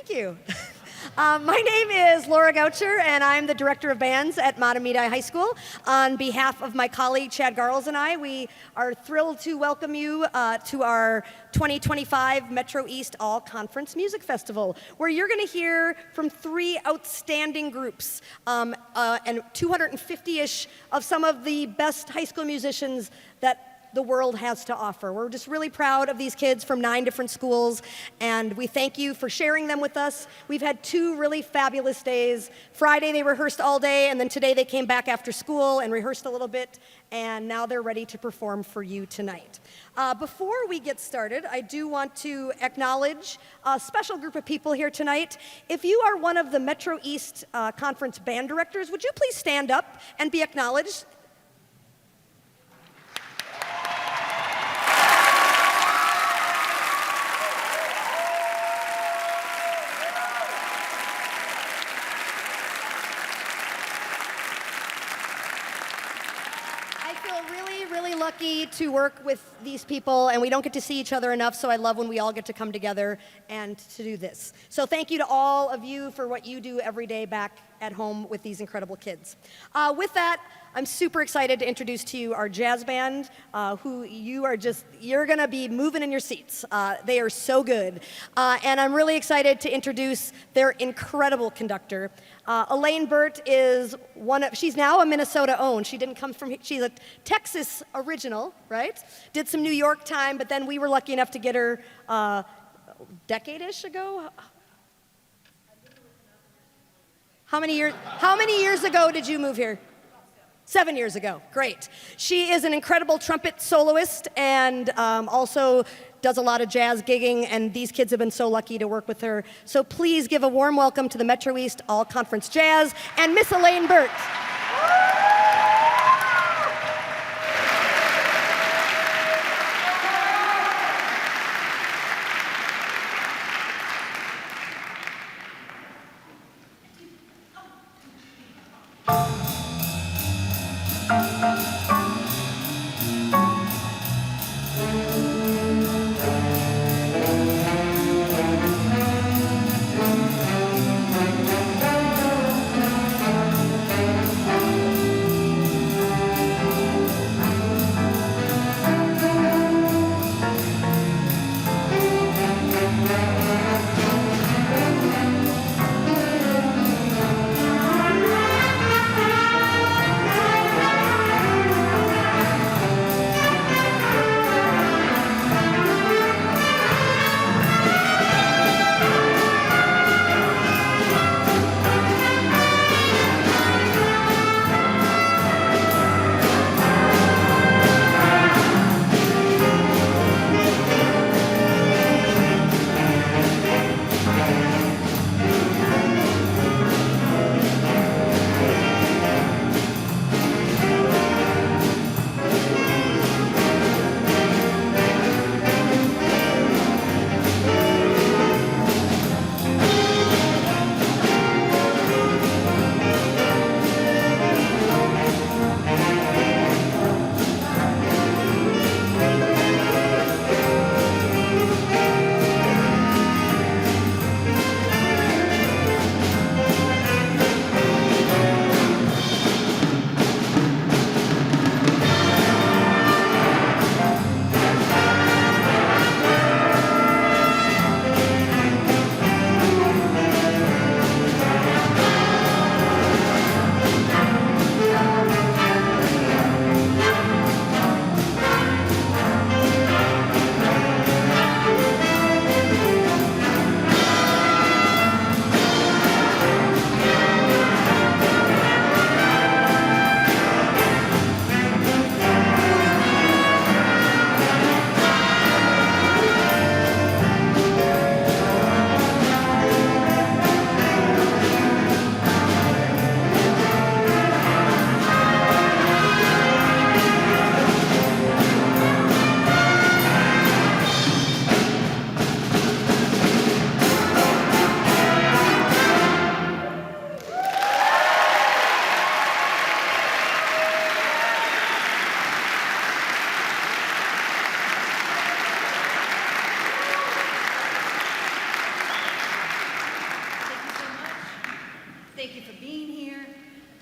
Thank you. My name is Laura Goucher, and I'm the Director of Bands at Mahtomedi High School. On behalf of my colleague Chad Garles and I, we are thrilled to welcome you to our 2025 Metro East All-Conference Music Festival, where you're going to hear from 3 outstanding groups and 250-ish of some of the best high school musicians that the world has to offer. We're just really proud of these kids from 9 different schools, and we thank you for sharing them with us. We've had 2 really fabulous days. Friday they rehearsed all day, and then today they came back after school and rehearsed a little bit, and now they're ready to perform for you tonight. Before we get started, I do want to acknowledge a special group of people here tonight. If you are one of the Metro East Conference band directors, would you please stand up and be acknowledged? Lucky to work with these people, and we don't get to see each other enough, so I love when we all get to come together and to do this. So thank you to all of you for what you do every day back at home with these incredible kids. With that, I'm super excited to introduce to you our jazz band, who you're gonna be moving in your seats. They are so good. And I'm really excited to introduce their incredible conductor. Elaine Burt is she's now a Minnesota own. She didn't come from, she's a Texas original, right? Did some New York time, but then we were lucky enough to get her decade-ish ago. How many years ago did you move here? 7 years ago. Great. She is an incredible trumpet soloist and also does a lot of jazz gigging, and these kids have been so lucky to work with her. So please give a warm welcome to the Metro East All-Conference Jazz and Miss Elaine Burt.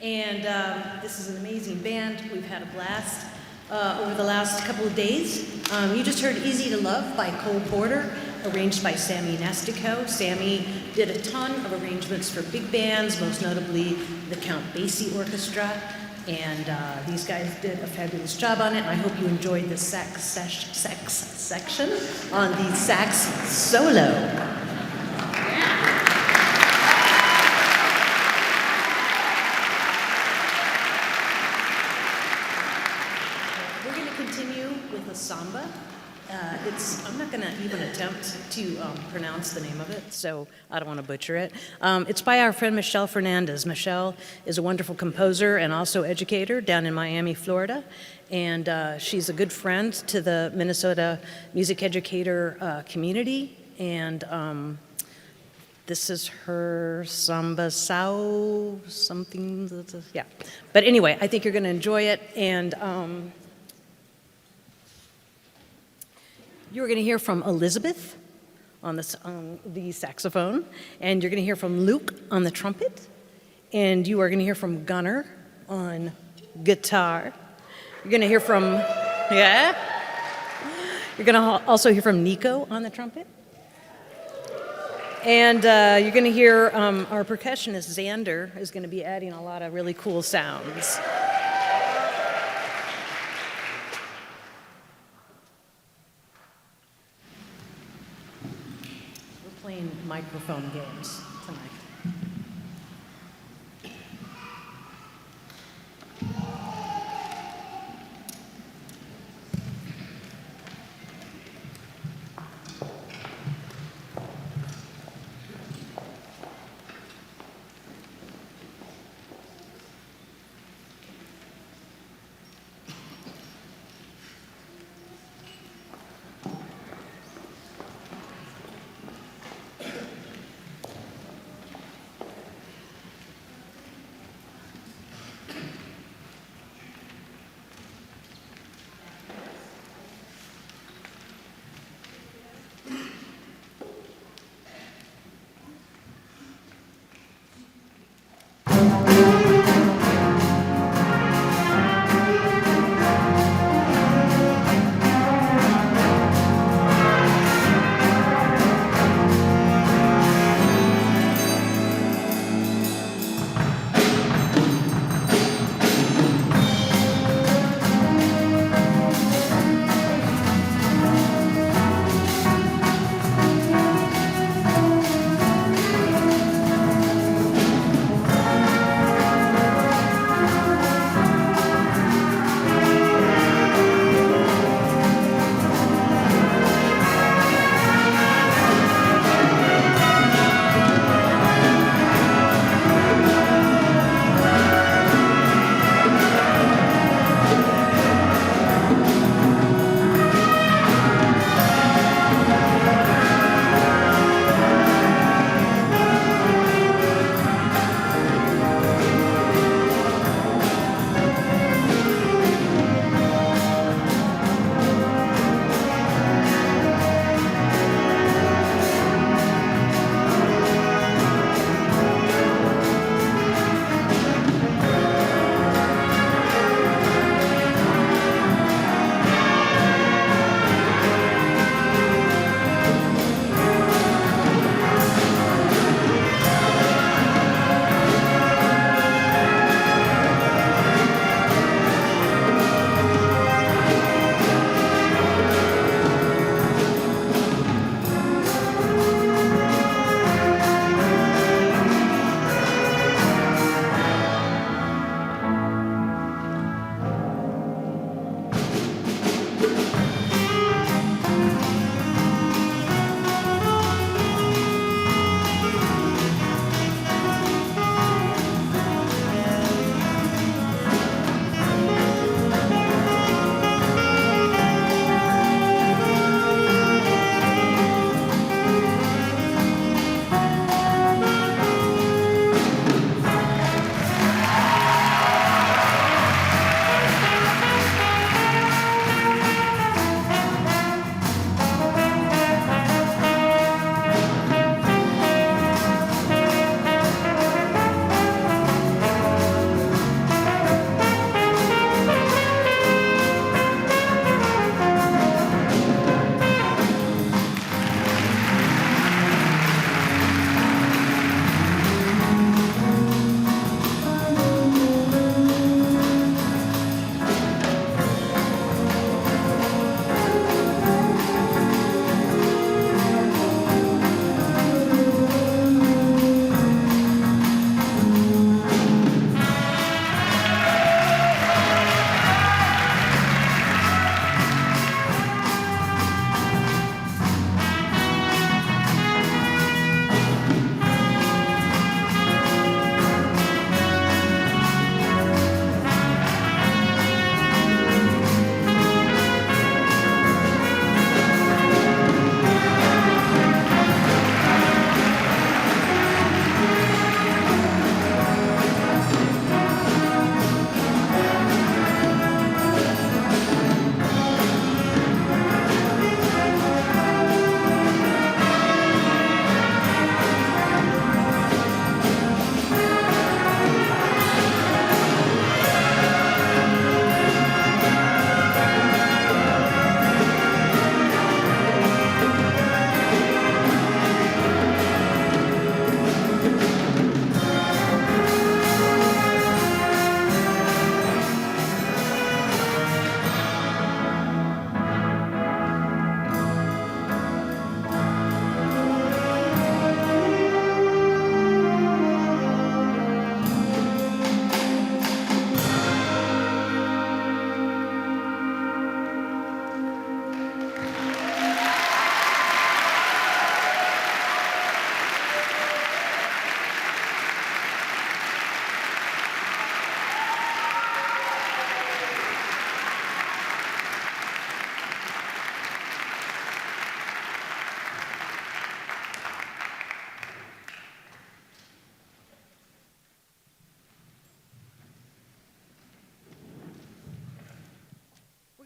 And this is an amazing band. We've had a blast over the last couple of days. You just heard Easy to Love by Cole Porter, arranged by Sammy Nestico. Sammy did a ton of arrangements for big bands, most notably the Count Basie Orchestra. And these guys did a fabulous job on it. And I hope you enjoyed the sax section on the sax solo. Samba. I'm not going to even attempt to pronounce the name of it, so I don't want to butcher it. It's by our friend Michelle Fernandez. Michelle is a wonderful composer and also educator down in Miami, Florida, and she's a good friend to the Minnesota music educator community, and this is her Samba Sao something, yeah. But anyway, I think you're going to enjoy it, and you're going to hear from Elizabeth on the saxophone, and you're going to hear from Luke on the trumpet, and you are going to hear from Gunnar on guitar. You're going to hear from, yeah? You're going to also hear from Nico on the trumpet. And you're going to hear our percussionist, Xander, is going to be adding a lot of really cool sounds. Playing microphone games tonight.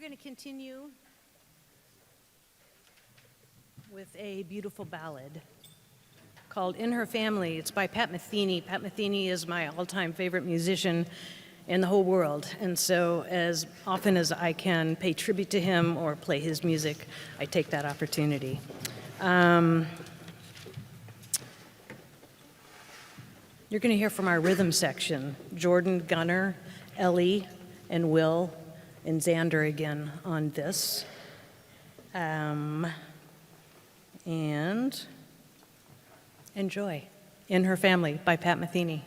going to continue with a beautiful ballad called In Her Family. It's by Pat Metheny. Pat Metheny is my all-time favorite musician in the whole world. And so as often as I can pay tribute to him or play his music, I take that opportunity. You're going to hear from our rhythm section, Jordan, Gunnar, Ellie, and Will, and Xander again on this. And enjoy In Her Family by Pat Metheny.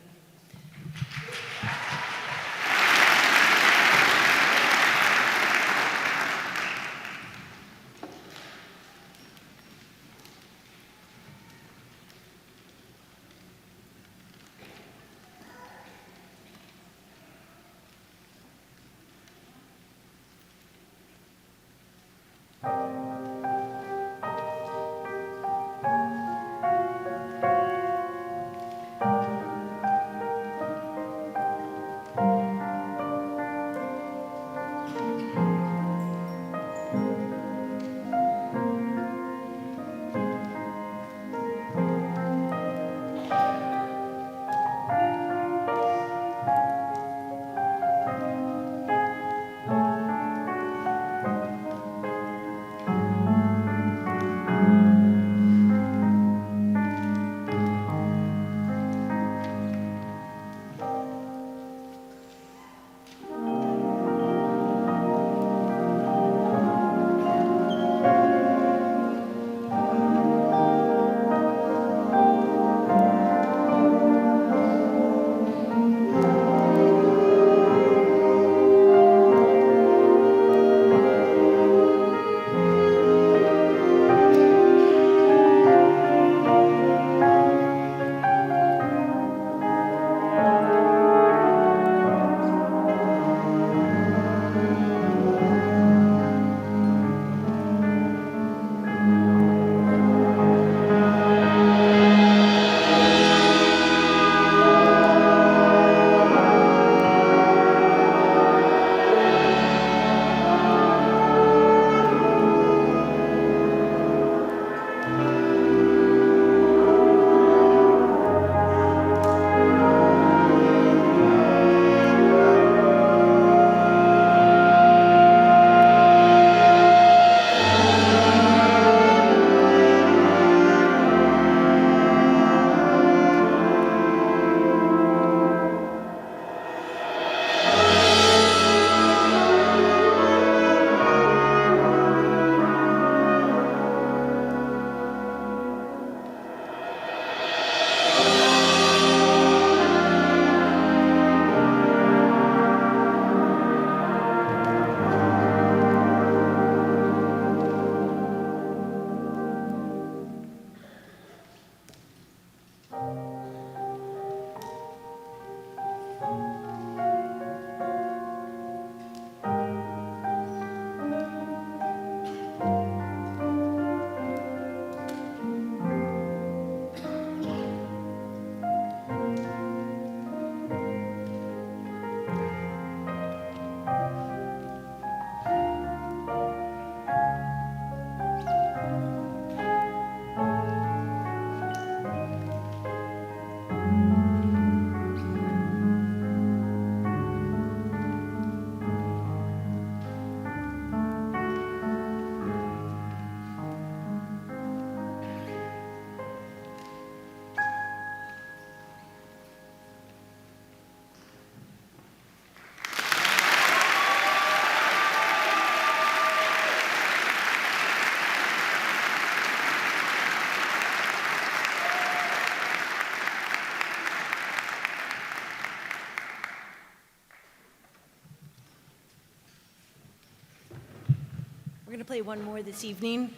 We're going to play one more this evening.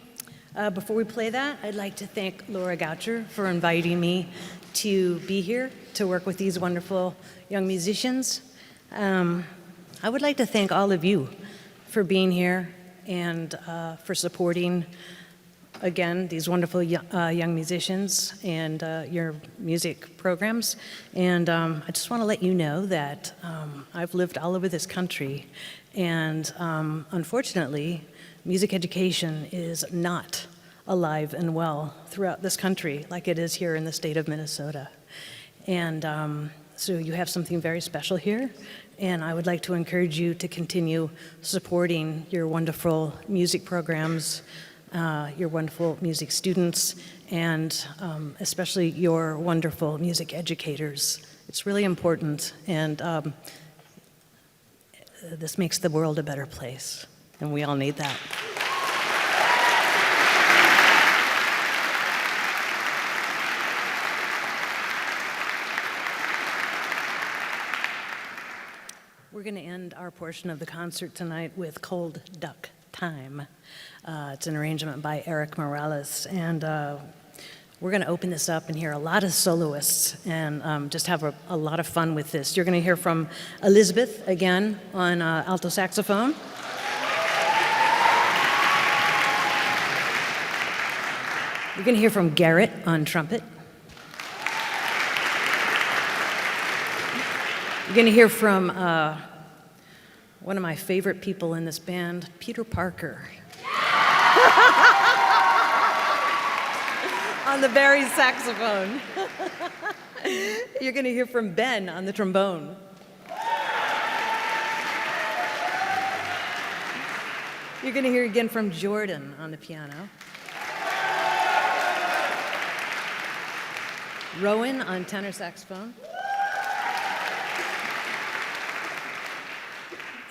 Before we play that, I'd like to thank Laura Goucher for inviting me to be here to work with these wonderful young musicians. I would like to thank all of you for being here and for supporting, again, these wonderful young musicians and your music programs. And I just want to let you know that I've lived all over this country And unfortunately, music education is not alive and well throughout this country like it is here in the state of Minnesota. And so you have something very special here, and I would like to encourage you to continue supporting your wonderful music programs, your wonderful music students, and especially your wonderful music educators. It's really important, and this makes the world a better place, and we all need that. We're going to end our portion of the concert tonight with Cold Duck Time. It's an arrangement by Eric Morales, and we're going to open this up and hear a lot of soloists and just have a lot of fun with this. You're going to hear from Elizabeth again on alto saxophone. You're going to hear from Garrett on trumpet. You're going to hear from one of my favorite people in this band, Peter Parker. On the Barry saxophone. You're going to hear from Ben on the trombone. You're going to hear again from Jordan on the piano. Rowan on tenor saxophone.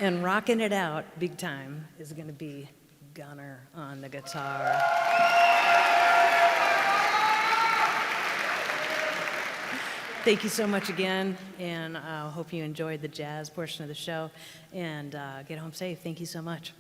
And rocking it out big time is going to be Gunner on the guitar. Thank you so much again, and I hope you enjoyed the jazz portion of the show, and get home safe. Thank you so much.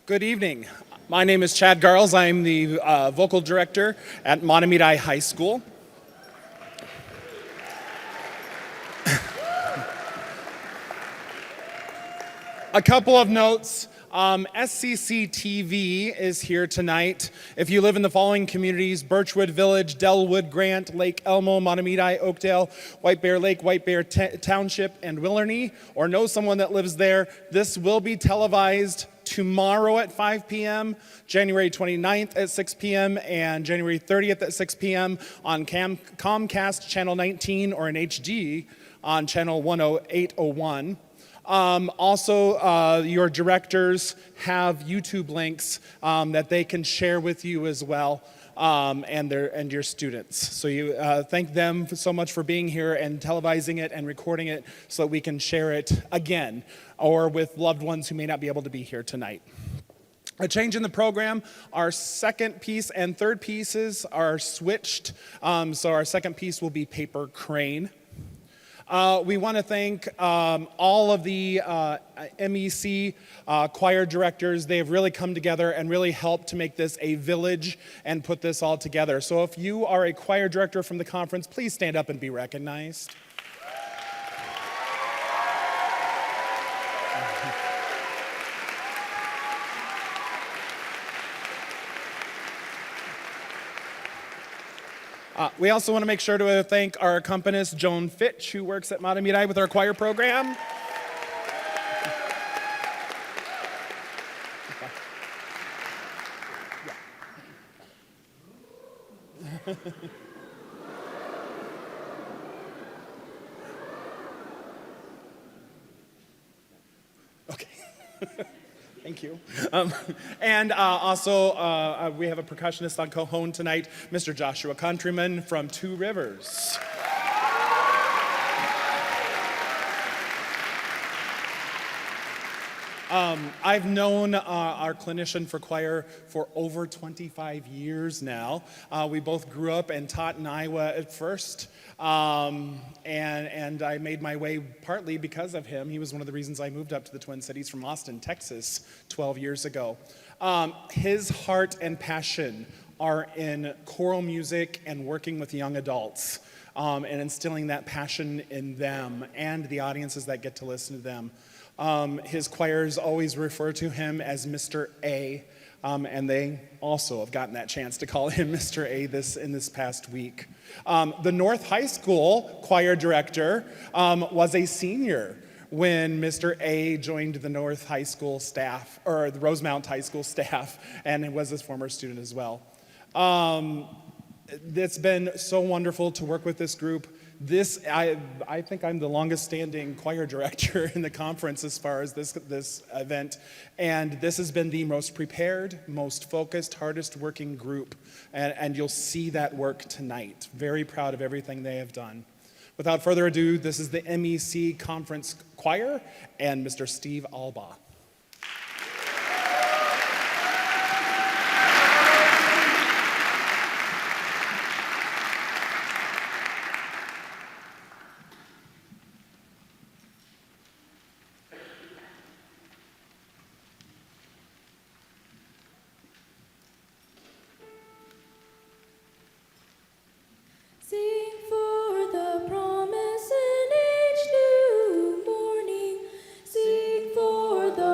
Good evening. My name is Chad Garles. I'm the vocal director at Mahtomedi High School. A couple of notes. SCC TV is here tonight. If you live in the following communities: Birchwood Village, Dellwood, Grant, Lake Elmo, Mahtomedi, Oakdale, White Bear Lake, White Bear Township, and Willarney, or know someone that lives there, this will be televised tomorrow at 5 p.m., January 29th at 6 p.m., and January 30th at 6 p.m. on Comcast Channel 19 or in HD on Channel 10801. Also, your directors have YouTube links that they can share with you as well, and your students. So you thank them so much for being here and televising it and recording it so that we can share it again, or with loved ones who may not be able to be here tonight. A change in the program: our second piece and third pieces are switched. So our second piece will be Paper Crane. We want to thank all of the MEC choir directors. They have really come together and really helped to make this a village and put this all together. So if you are a choir director from the conference, please stand up and be recognized. We also want to make sure to thank our accompanist, Joan Fitch, who works at Mahtomedi with our choir program. Okay. Thank you. And also, we have a percussionist on cajon tonight, Mr. Joshua Countryman from Two Rivers. I've known our clinician for choir for over 25 years now. We both grew up and taught in Iowa at first, and I made my way partly because of him. He was one of the reasons I moved up to the Twin Cities from Austin, Texas, 12 years ago. His heart and passion are in choral music and working with young adults, and instilling that passion in them and the audiences that get to listen to them. His choirs always refer to him as Mr. A, and they also have gotten that chance to call him Mr. A in this past week. The North High School choir director was a senior when Mr. A joined the North High School staff, or the Rosemount High School staff, and was his former student as well. It's been so wonderful to work with this group. I think I'm the longest standing choir director in the conference as far as this event, and this has been the most prepared, most focused, hardest working group, and you'll see that work tonight. Very proud of everything they have done. Without further ado, this is the MEC Conference Choir and Mr. Steve Alba. Sing for the promise in each new morning. Sing for the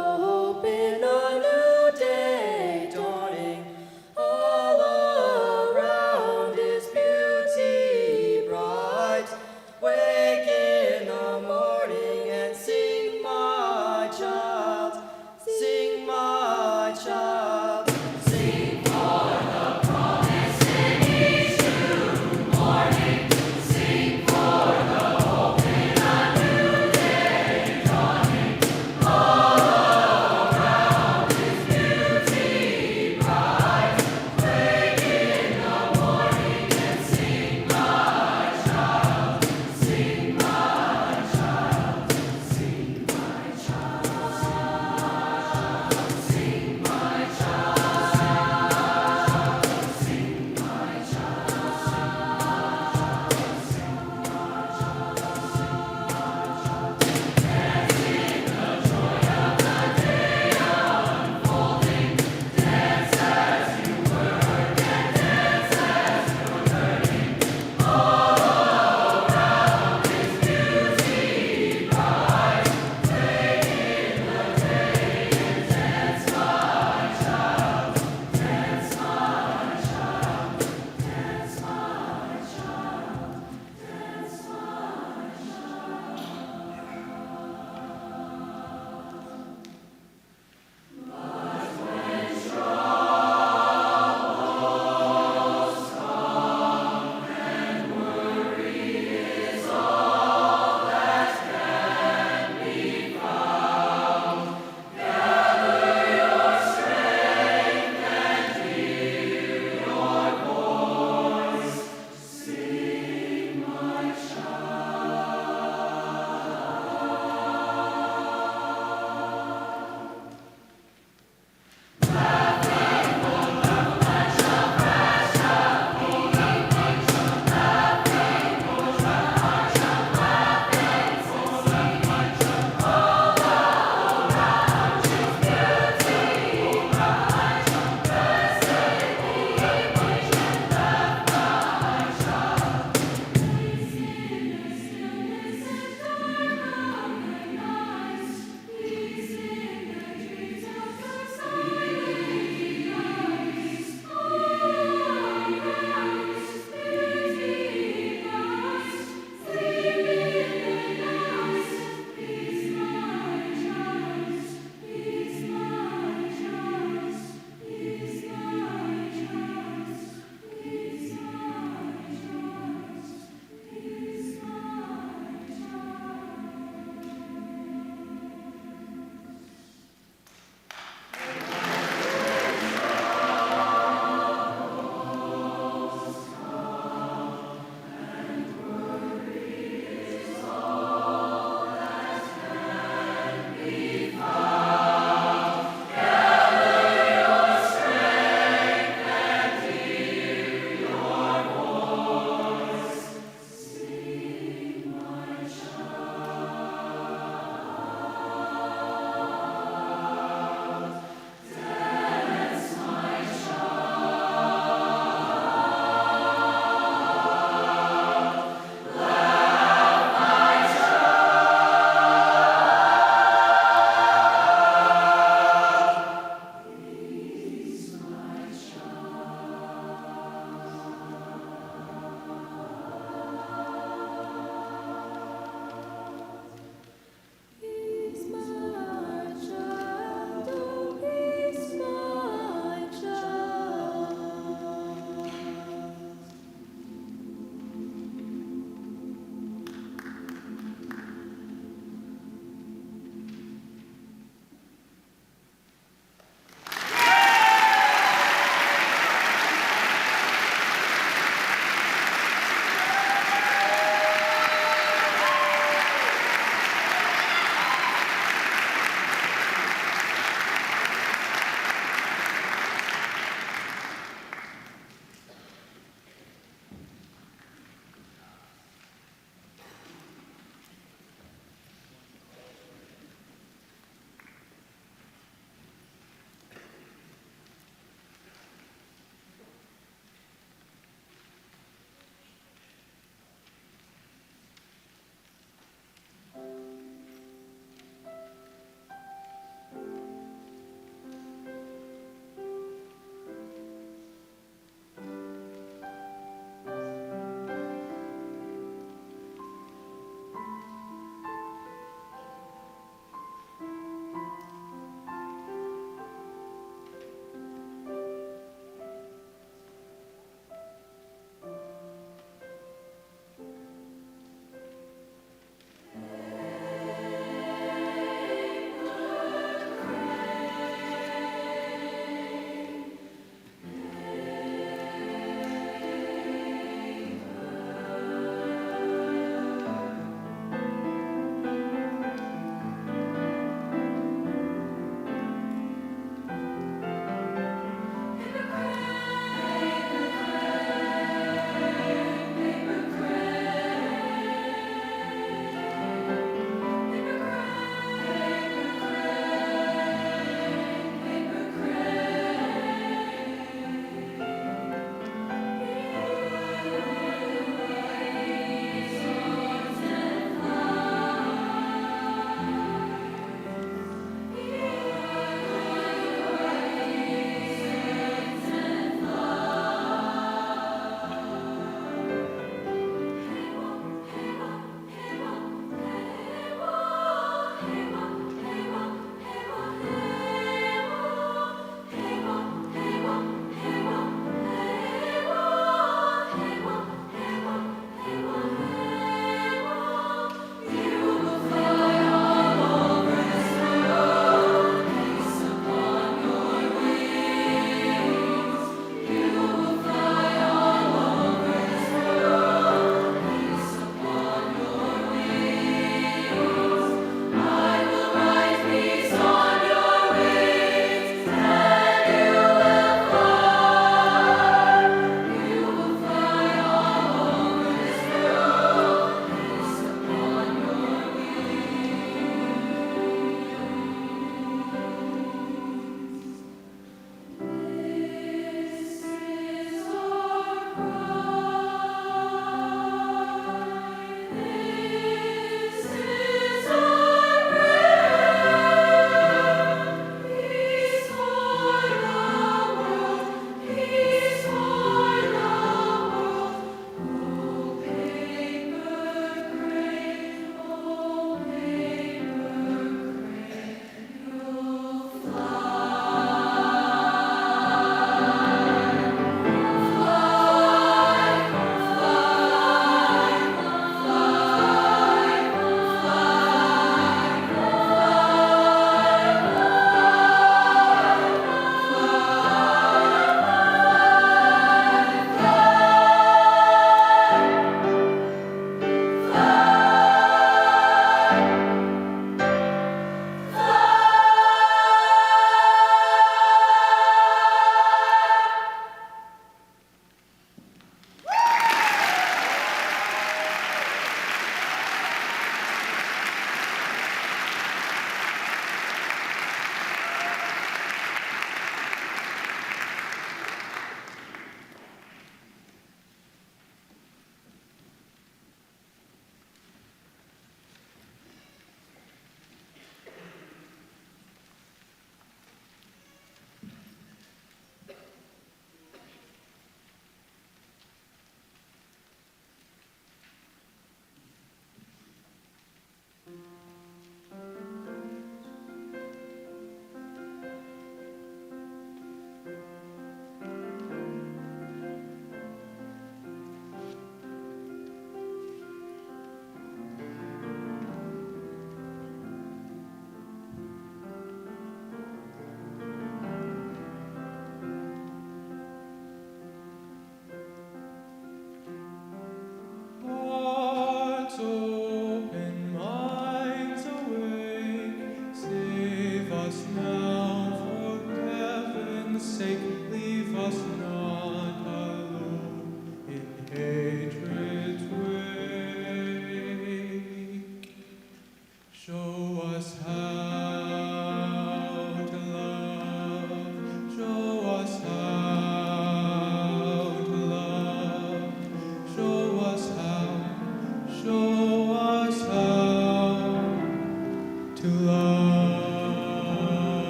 to love.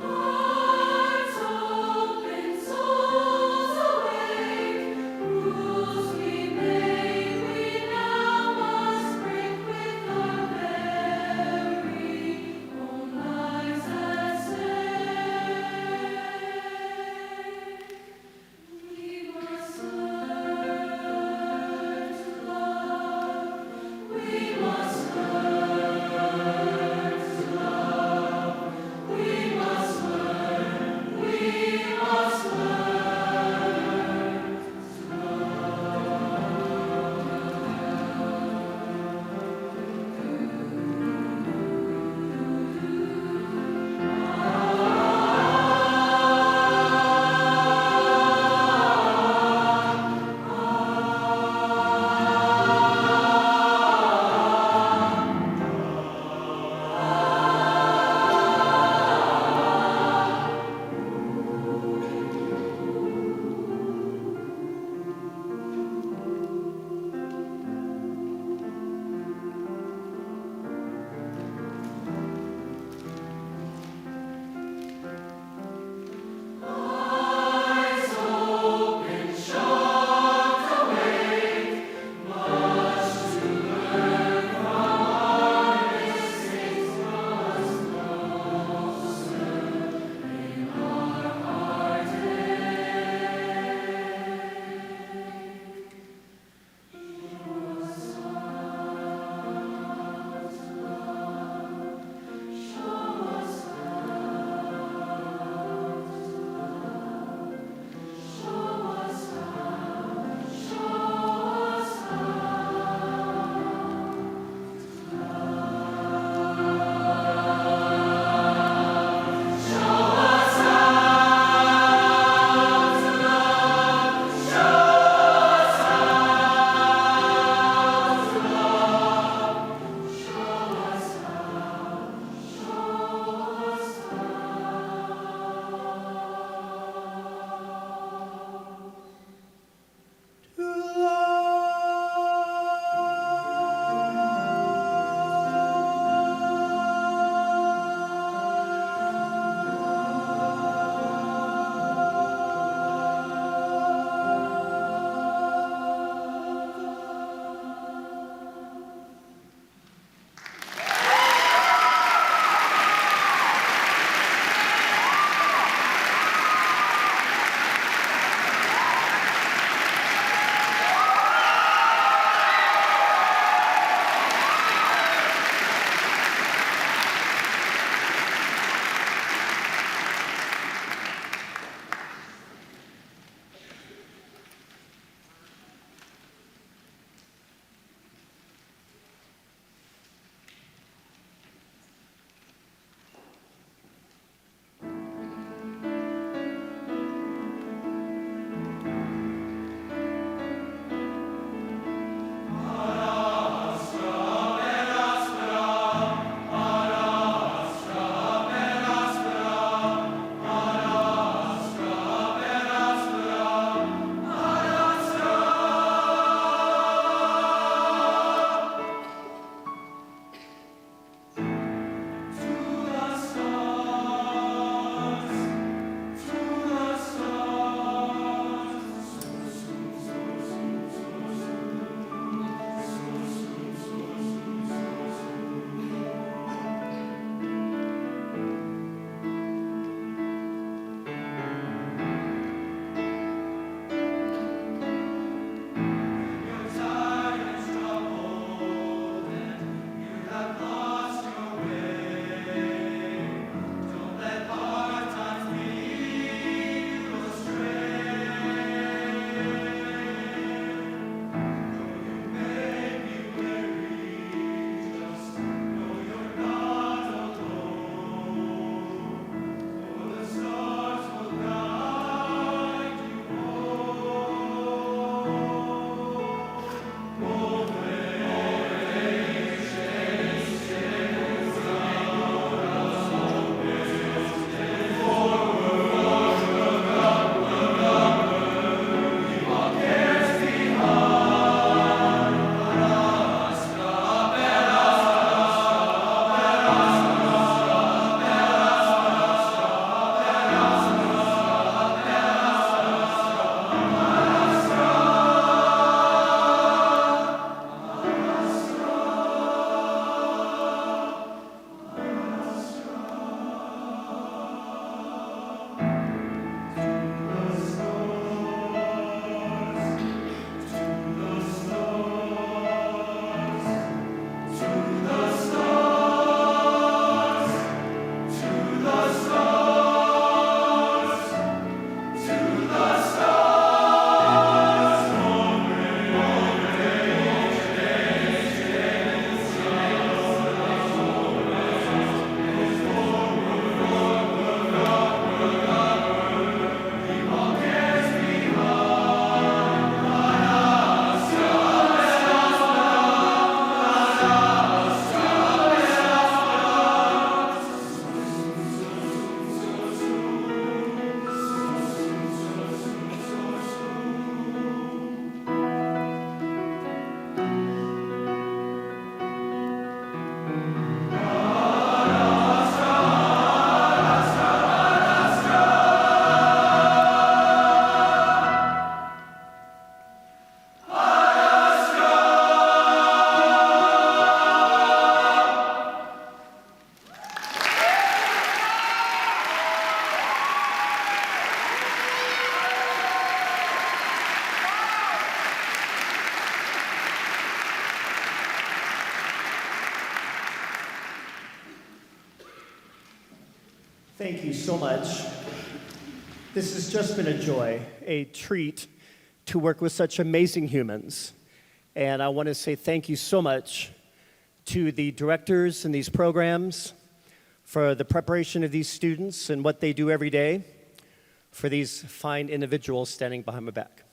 Hearts open, souls awake, rules we make, we now must break with our very own lives at stake. We must Thank you so much. This has just been a joy, a treat to work with such amazing humans. And I want to say thank you so much to the directors in these programs for the preparation of these students and what they do every day, for these fine individuals standing behind my back.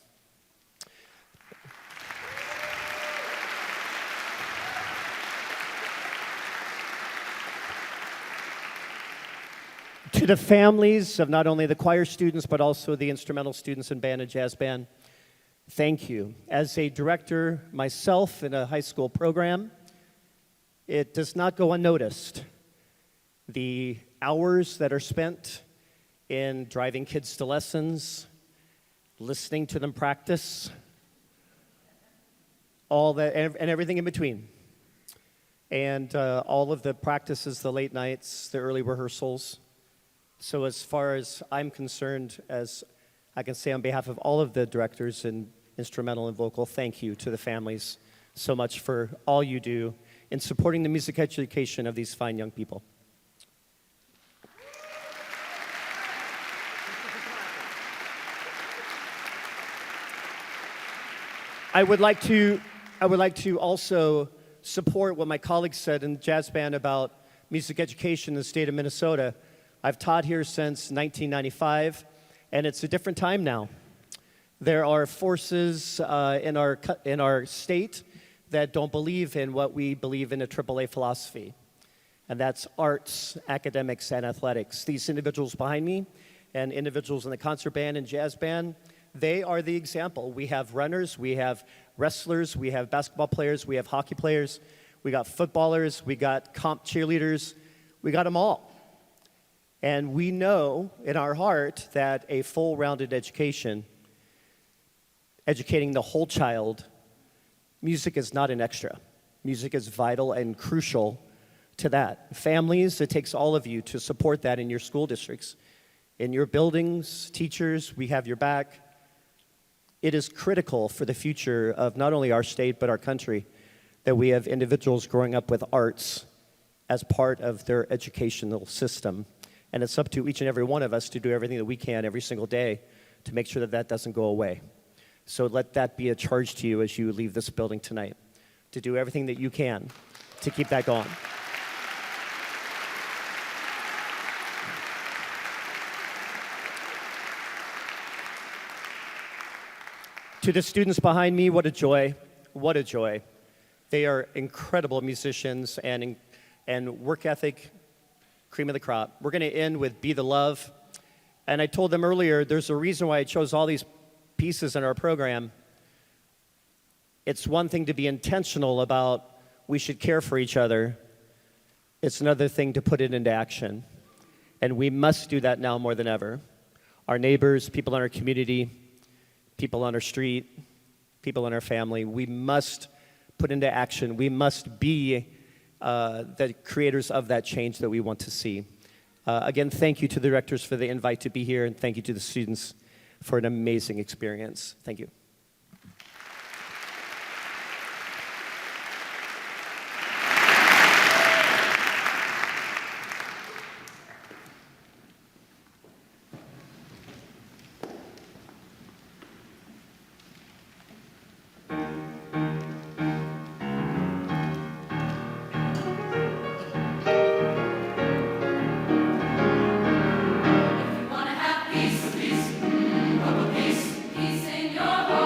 To the families of not only the choir students, but also the instrumental students in band and jazz band, thank you. As a director myself in a high school program, it does not go unnoticed. The hours that are spent in driving kids to lessons, listening to them practice, all that, and everything in between. And all of the practices, the late nights, the early rehearsals. So as far as I'm concerned, as I can say on behalf of all of the directors in instrumental and vocal, thank you to the families so much for all you do in supporting the music education of these fine young people. I would like to also support what my colleagues said in the jazz band about music education in the state of Minnesota. I've taught here since 1995, and it's a different time now. There are forces in our state that don't believe in what we believe in a AAA philosophy, and that's arts, academics, and athletics. These individuals behind me and individuals in the concert band and jazz band, they are the example. We have runners, we have wrestlers, we have basketball players, we have hockey players, we got footballers, we got comp cheerleaders, we got them all. And we know in our heart that a full-rounded education, educating the whole child, music is not an extra. Music is vital and crucial to that. Families, it takes all of you to support that in your school districts. In your buildings, teachers, we have your back. It is critical for the future of not only our state, but our country, that we have individuals growing up with arts as part of their educational system. And it's up to each and every one of us to do everything that we can every single day to make sure that that doesn't go away. So let that be a charge to you as you leave this building tonight, to do everything that you can to keep that going. To the students behind me, what a joy, what a joy. They are incredible musicians and work ethic, cream of the crop. We're going to end with Be the Love. And I told them earlier, there's a reason why I chose all these pieces in our program. It's one thing to be intentional about we should care for each other. It's another thing to put it into action. And we must do that now more than ever. Our neighbors, people in our community, people on our street, people in our family, we must put into action. We must be the creators of that change that we want to see. Again, thank you to the directors for the invite to be here, and thank you to the students for an amazing experience. Thank you. Wanna have peace, peace, peace in your heart.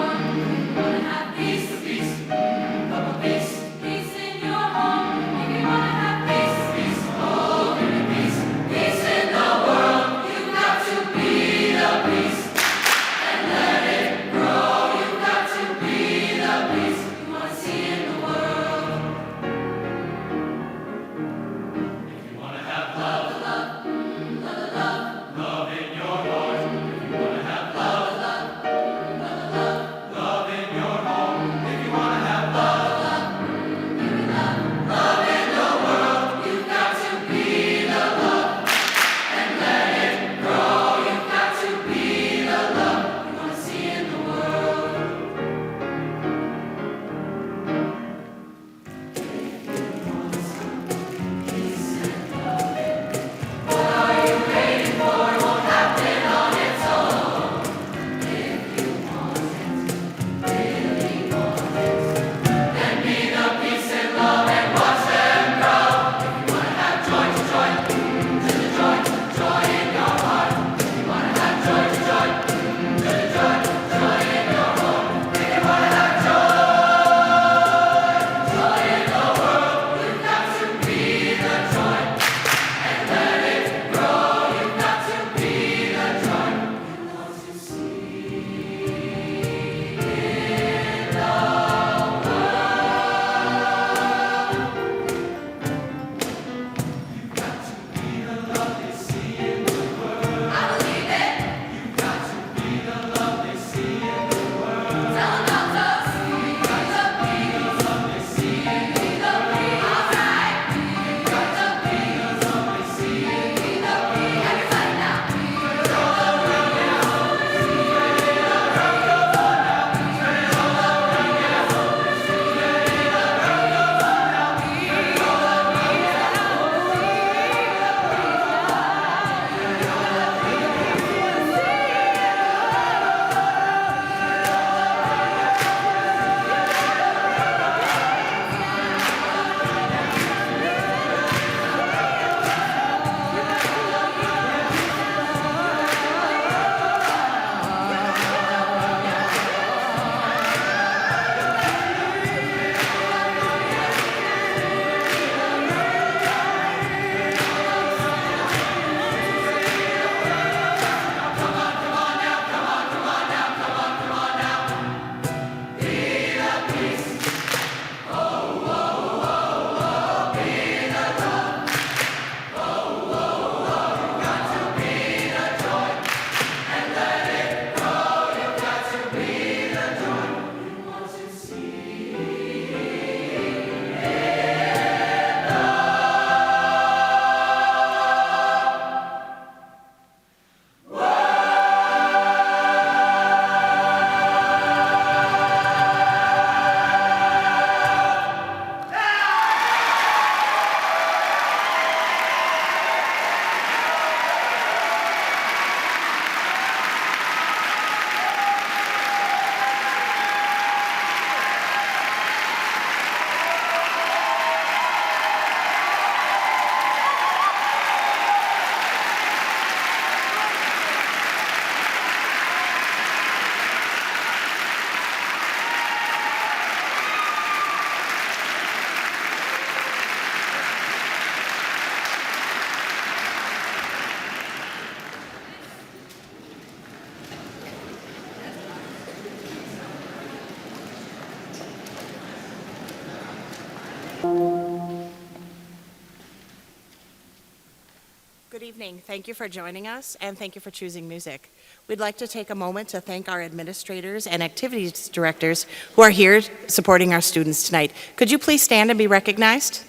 Good evening. Thank you for joining us, and thank you for choosing music. We'd like to take a moment to thank our administrators and activities directors who are here supporting our students tonight. Could you please stand and be recognized?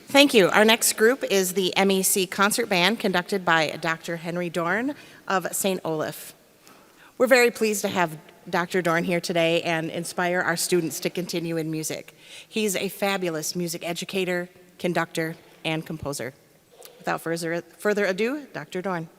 Thank you. Our next group is the MEC Concert Band, conducted by Dr. Henry Dorn of St. Olaf. We're very pleased to have Dr. Dorn here today and inspire our students to continue in music. He's a fabulous music educator, conductor, and composer. Without further ado, Dr. Dorn.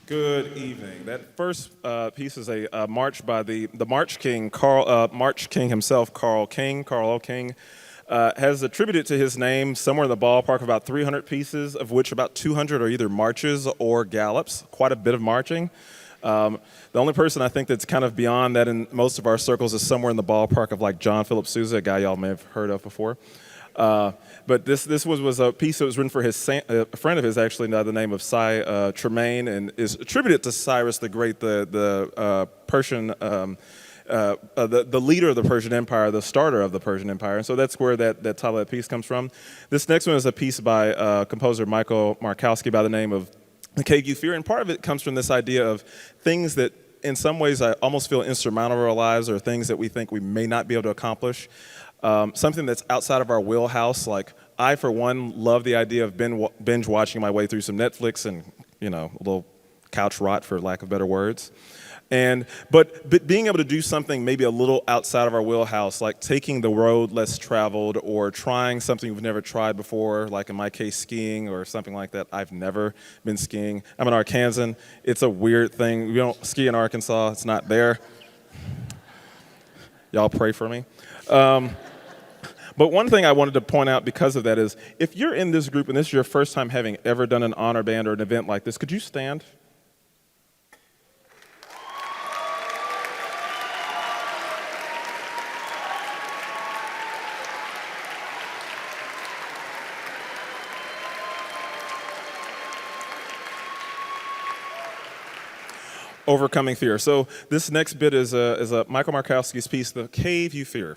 Good evening. That first piece is a march by the March King, March King himself, Carl O. King, has attributed to his name somewhere in the ballpark of about 300 pieces, of which about 200 are either marches or gallops, quite a bit of marching. The only person I think that's kind of beyond that in most of our circles is somewhere in the ballpark of like John Philip Sousa, a guy y'all may have heard of before. But this was a piece that was written for a friend of his, actually, by the name of Cy Tremaine, and is attributed to Cyrus the Great, the Persian, the leader of the Persian Empire, the starter of the Persian Empire. And so that's where that title of that piece comes from. This next one is a piece by composer Michael Markowski by the name of The Kegu Fear, and part of it comes from this idea of things that in some ways I almost feel insurmountable in our lives, or things that we think we may not be able to accomplish. Something that's outside of our wheelhouse. Like, I, for one, love the idea of binge watching my way through some Netflix and, a little couch rot, for lack of better words. But being able to do something maybe a little outside of our wheelhouse, like taking the road less traveled or trying something we've never tried before, like in my case, skiing or something like that. I've never been skiing. I'm an Arkansan. It's a weird thing. We don't ski in Arkansas. It's not there. Y'all pray for me. But one thing I wanted to point out because of that is, if you're in this group and this is your first time having ever done an honor band or an event like this, could you stand? Overcoming fear. So this next bit is a Michael Markowski's piece, The Cave You Fear.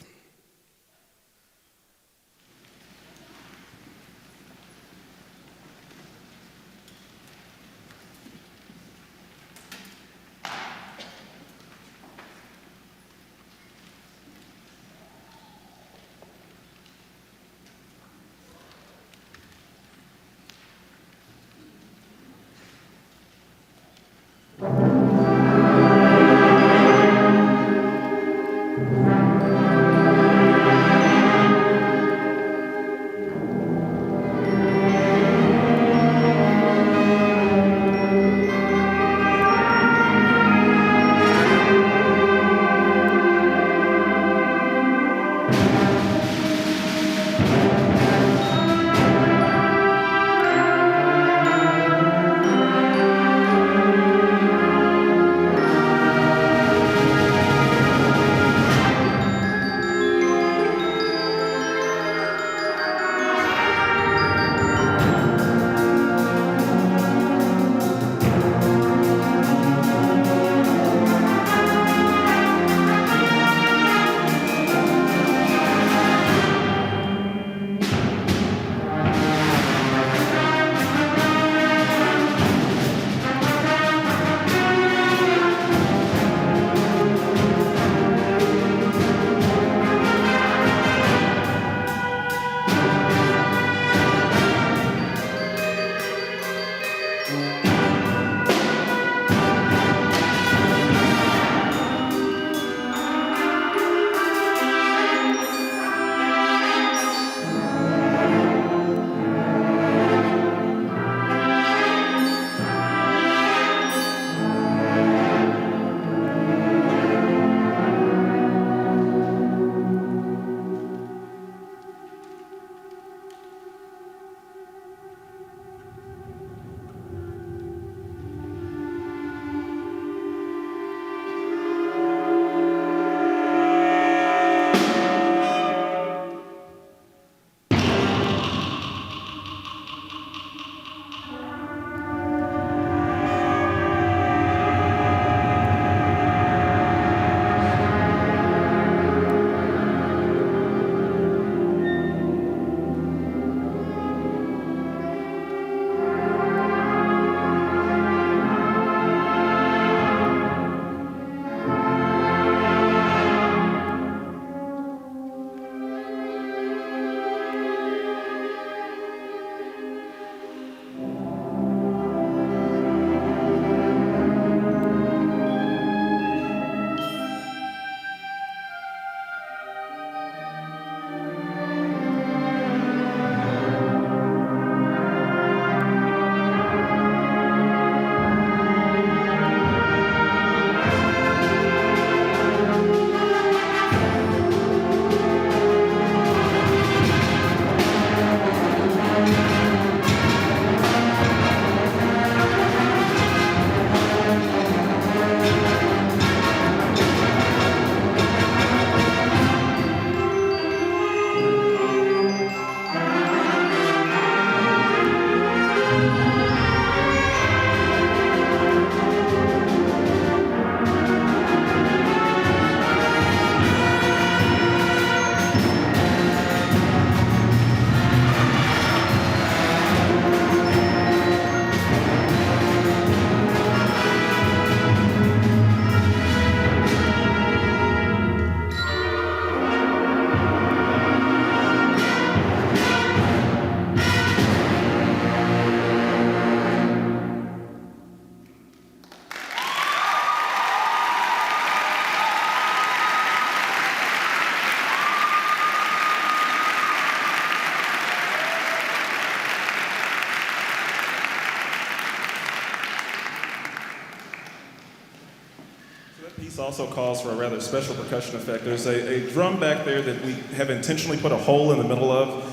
piece also calls for a rather special percussion effect. There's a drum back there that we have intentionally put a hole in the middle of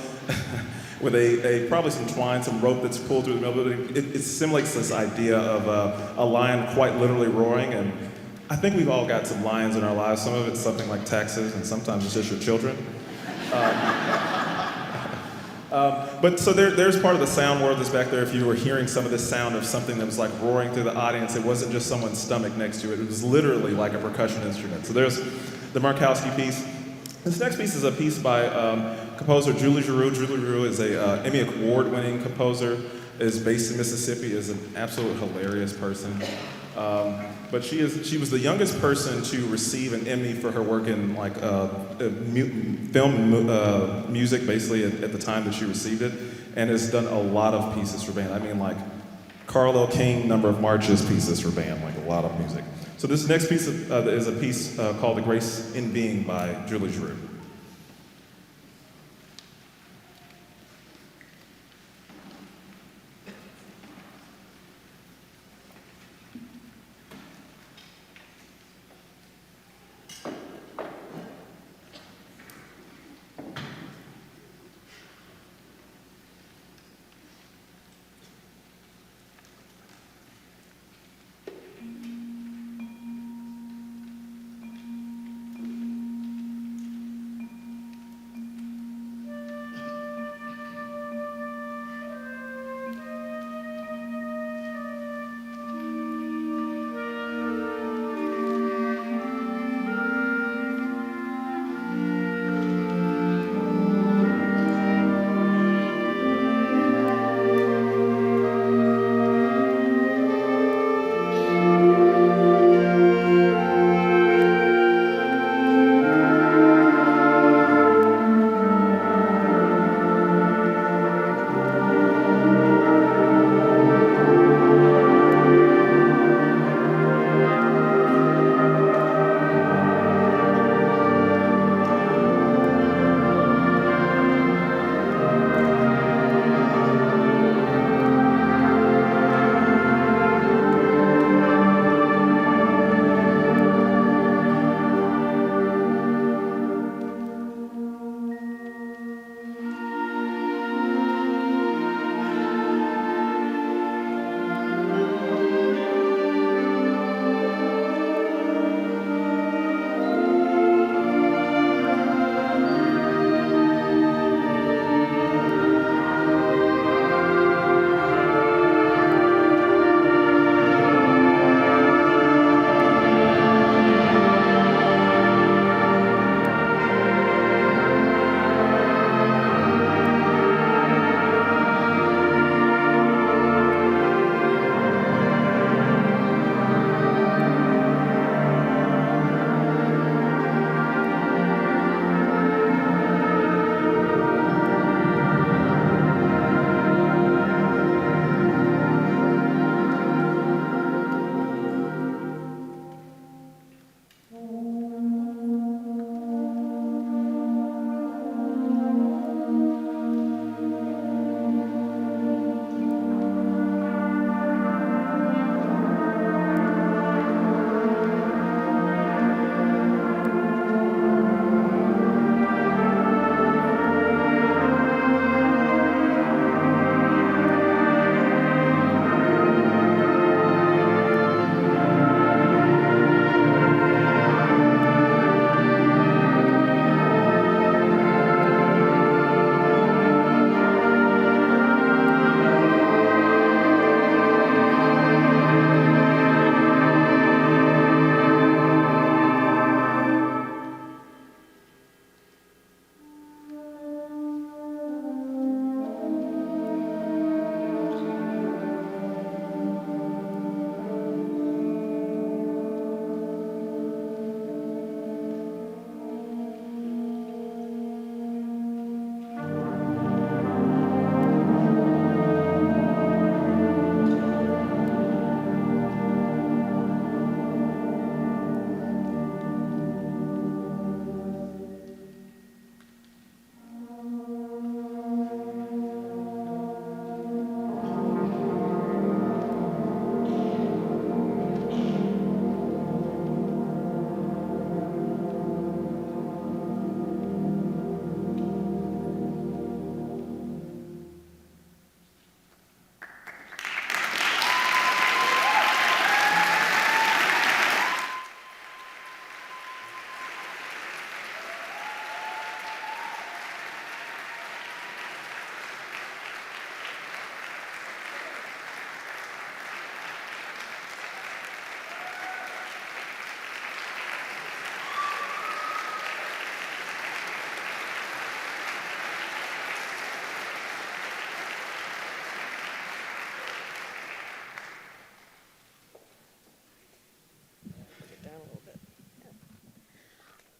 with probably some twine, some rope that's pulled through the middle. But it simulates this idea of a lion quite literally roaring. And I think we've all got some lions in our lives. Some of it's something like taxes, and sometimes it's just your children. But so there's part of the sound world that's back there. If you were hearing some of the sound of something that was like roaring through the audience, it wasn't just someone's stomach next to it. It was literally like a percussion instrument. So there's the Markowski piece. This next piece is a piece by composer Julie Giroux. Julie Giroux is a Emmy Award-winning composer, is based in Mississippi, is an absolute hilarious person. But she was the youngest person to receive an Emmy for her work in like film music, basically at the time that she received it, and has done a lot of pieces for band. I mean, like Carl L. King, number of marches pieces for band, like a lot of music. So this next piece is a piece called "The Grace in Being" by Julie Giroux.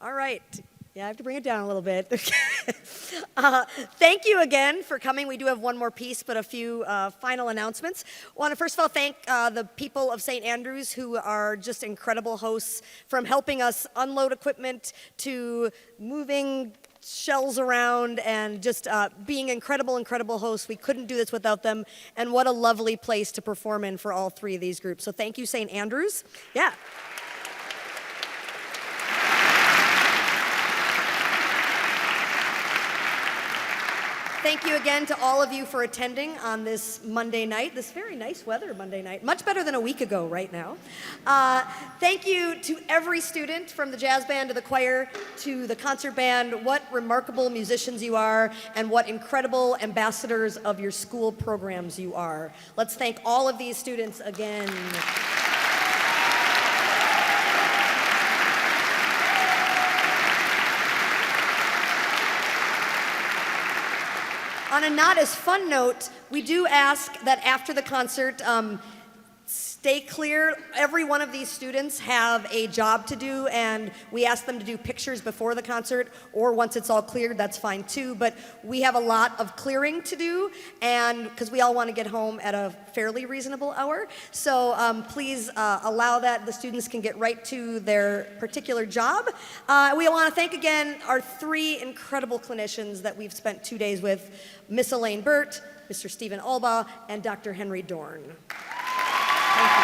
All right. Yeah, I have to bring it down a little bit. Thank you again for coming. We do have one more piece, but a few final announcements. I want to first of all thank the people of St. Andrews who are just incredible hosts, from helping us unload equipment to moving shells around and just being incredible hosts. We couldn't do this without them, and what a lovely place to perform in for all three of these groups. So thank you, St. Andrews. Yeah. Thank you again to all of you for attending on this Monday night, this very nice weather Monday night, much better than a week ago right now. Thank you to every student, from the jazz band to the choir to the concert band. What remarkable musicians you are, and what incredible ambassadors of your school programs you are. Let's thank all of these students again. On a not as fun note, we do ask that after the concert, stay clear. Every one of these students have a job to do, and we ask them to do pictures before the concert, or once it's all cleared, that's fine too. But we have a lot of clearing to do, and because we all want to get home at a fairly reasonable hour. So please allow that. The students can get right to their particular job. We want to thank again our three incredible clinicians that we've spent 2 days with: Miss Elaine Burt, Mr. Stephen Alba, and Dr. Henry Dorn. Thank you.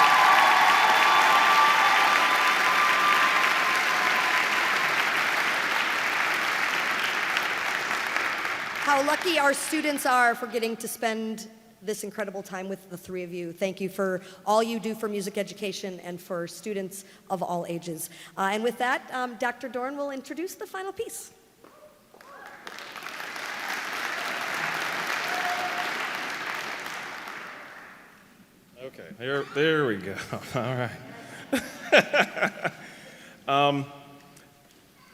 How lucky our students are for getting to spend this incredible time with the three of you. Thank you for all you do for music education and for students of all ages. And with that, Dr. Dorn will introduce the final piece. Okay, there we go. All right.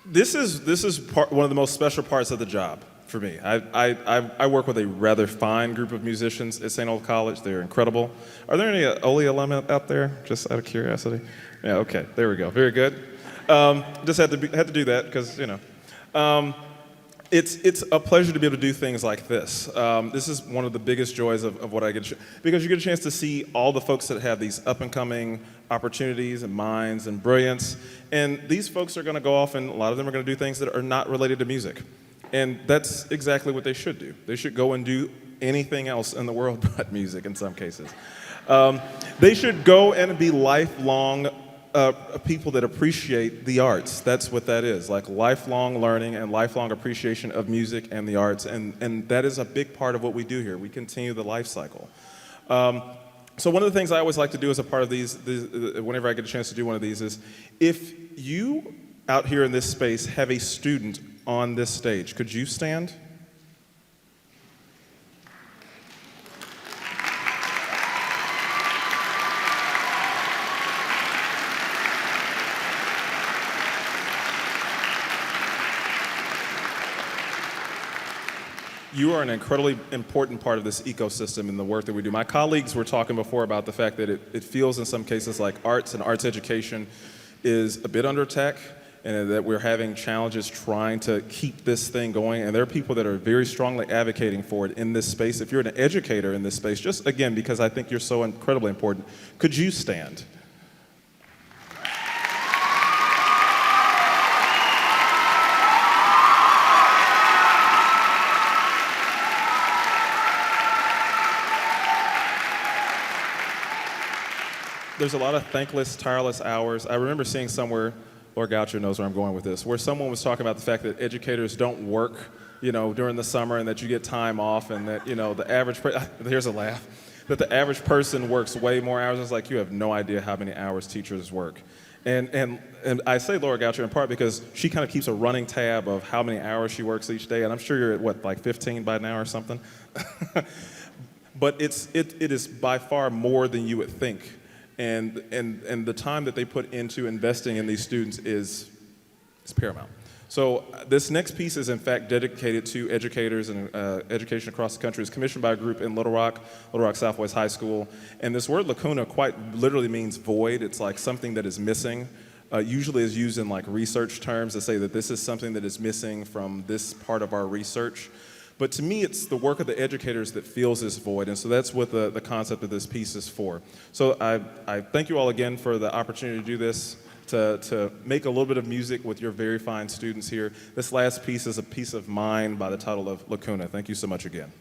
This is one of the most special parts of the job for me. I work with a rather fine group of musicians at St. Olaf College. They're incredible. Are there any Ole alumni out there? Just out of curiosity. Yeah. Okay. There we go. Very good. Just had to do that because It's a pleasure to be able to do things like this. This is one of the biggest joys of what I get, because you get a chance to see all the folks that have these up-and-coming opportunities and minds and brilliance. And these folks are going to go off, and a lot of them are going to do things that are not related to music. And that's exactly what they should do. They should go and do anything else in the world but music in some cases. They should go and be lifelong people that appreciate the arts. That's what that is, like lifelong learning and lifelong appreciation of music and the arts, and that is a big part of what we do here. We continue the life cycle. So one of the things I always like to do as a part of these, whenever I get a chance to do one of these, is if you out here in this space have a student on this stage, could you stand? You are an incredibly important part of this ecosystem in the work that we do. My colleagues were talking before about the fact that it feels in some cases like arts and arts education is a bit under attack, and that we're having challenges trying to keep this thing going. And there are people that are very strongly advocating for it in this space. If you're an educator in this space, just again, because I think you're so incredibly important, could you stand? There's a lot of thankless, tireless hours. I remember seeing somewhere, Laura Goucher knows where I'm going with this, where someone was talking about the fact that educators don't work, during the summer, and that you get time off, and that, the average, here's a laugh, that the average person works way more hours. It's like, you have no idea how many hours teachers work. And I say Laura Goucher in part because she kind of keeps a running tab of how many hours she works each day, and I'm sure you're at, like 15 by now or something? But it is by far more than you would think. And the time that they put into investing in these students is paramount. So this next piece is in fact dedicated to educators and education across the country. It's commissioned by a group in Little Rock Southwest High School. And this word lacuna quite literally means void. It's like something that is missing. usually is used in like research terms to say that this is something that is missing from this part of our research. But to me, it's the work of the educators that fills this void, and so that's what the concept of this piece is for. So I thank you all again for the opportunity to do this, to make a little bit of music with your very fine students here. This last piece is a piece of mine by the title of Lacuna. Thank you so much again.